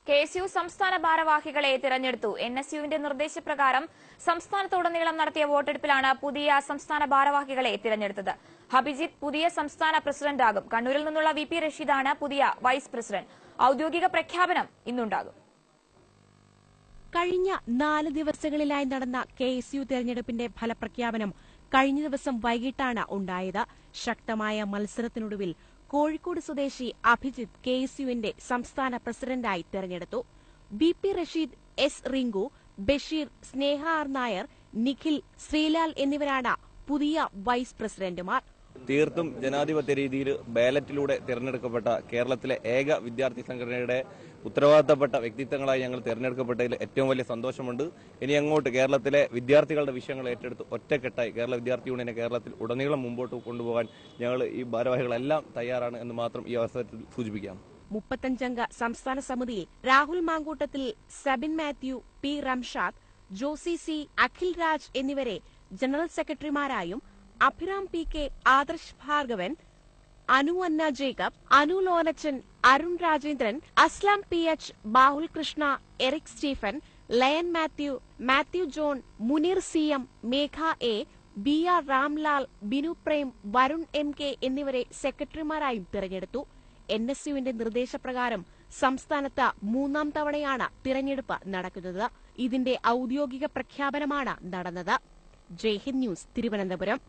KSU സംസ്ഥാന ഭാരവാഹികളെ തിരഞ്ഞെടുത്തു. NSUവിന്റെ നിർദ്ദേശപ്രകാരം സംസ്ഥാനത്തുടനീളം നടത്തിയ വോട്ടെടുപ്പിലാണ് പുതിയ സംസ്ഥാന ഭാരവാഹികളെ തിരഞ്ഞെടുത്തത്. ഹബിജിത്ത് പുതിയ സംസ്ഥാന പ്രസിഡന്റാകും. കണ്ണൂരിൽ നിന്നുള്ള VP റഷീദാണ് പുതിയ വൈസ് പ്രസിഡന്റ്. ഔദ്യോഗിക പ്രഖ്യാപനം ഇന്നുണ്ടാകും. കഴിഞ്ഞ 4 ദിവസങ്ങളിലായി നടന്ന KSU തെരഞ്ഞെടുപ്പിന്റെ ഫലപ്രഖ്യാപനം കഴിഞ്ഞ ദിവസം വൈകിട്ടാണ് ഉണ്ടായത്. ശക്തമായ മത്സരത്തിനൊടുവിൽ കോഴിക്കോട് സ്വദേശി അഭിജിത്ത് KSUവിന്റെ സംസ്ഥാന പ്രസിഡന്റായി തെരഞ്ഞെടുത്തു. VP റഷീദ്, S റിങ്കു, ബഷീർ, സ്നേഹ ആർ നായർ, നിഖിൽ, ശ്രീലാൽ എന്നിവരാണ് പുതിയ വൈസ് പ്രസിഡന്റുമാർ. തീർത്തും ജനാധിപത്യ രീതിയിൽ ബാലറ്റിലൂടെ തിരഞ്ഞെടുക്കപ്പെട്ട കേരളത്തിലെ ഏക വിദ്യാർത്ഥി സംഘടനയുടെ ഉത്തരവാദിത്തപ്പെട്ട വ്യക്തിത്വങ്ങളായി ഞങ്ങൾ തിരഞ്ഞെടുക്കപ്പെട്ടതിൽ ഏറ്റവും വലിയ സന്തോഷമുണ്ട്. ഇനി അങ്ങോട്ട് കേരളത്തിലെ വിദ്യാർത്ഥികളുടെ വിഷയങ്ങൾ ഏറ്റെടുത്ത് ഒറ്റക്കെട്ടായി കേരള വിദ്യാർത്ഥി യൂണിയനെ കേരളത്തിൽ ഉടനീളം മുമ്പോട്ട് കൊണ്ടുപോകാൻ ഞങ്ങൾ ഈ ഭാരവാഹികളെല്ലാം തയ്യാറാണ് എന്ന് മാത്രം ഈ അവസരത്തിൽ സൂചിപ്പിക്കാം. 35-അംഗ സംസ്ഥാന സമിതിയിൽ രാഹുൽ മാങ്കൂട്ടത്തിൽ, സബിൻ മാത്യു, P റംഷാദ്, ജോസി C, അഖിൽ രാജ് എന്നിവരെ ജനറൽ സെക്രട്ടറിമാരായും Abhiram PK, Adarsh Bhargavan, Anu Anna Jacob, Anu Lonachan, Arun Rajendran, Aslam PH, Bahul Krishna, Eric Stephen, Layan Mathew, Mathew John, Muneer CM, Megha A, BR Ramlal, Binu Prem, Varun MK എന്നിവരെ സെക്രട്ടറിമാരായും തിരഞ്ഞെടുത്തു. NSUവിന്റെ നിർദ്ദേശപ്രകാരം സംസ്ഥാനത്ത് 3ാം തവണയാണ് തിരഞ്ഞെടുപ്പ് നടക്കുന്നത്. ഇതിന്റെ ഔദ്യോഗിക പ്രഖ്യാപനമാണ് നടന്നത്. ജയ്ഹിന്ദ് ന്യൂസ്, തിരുവനന്തപുരം.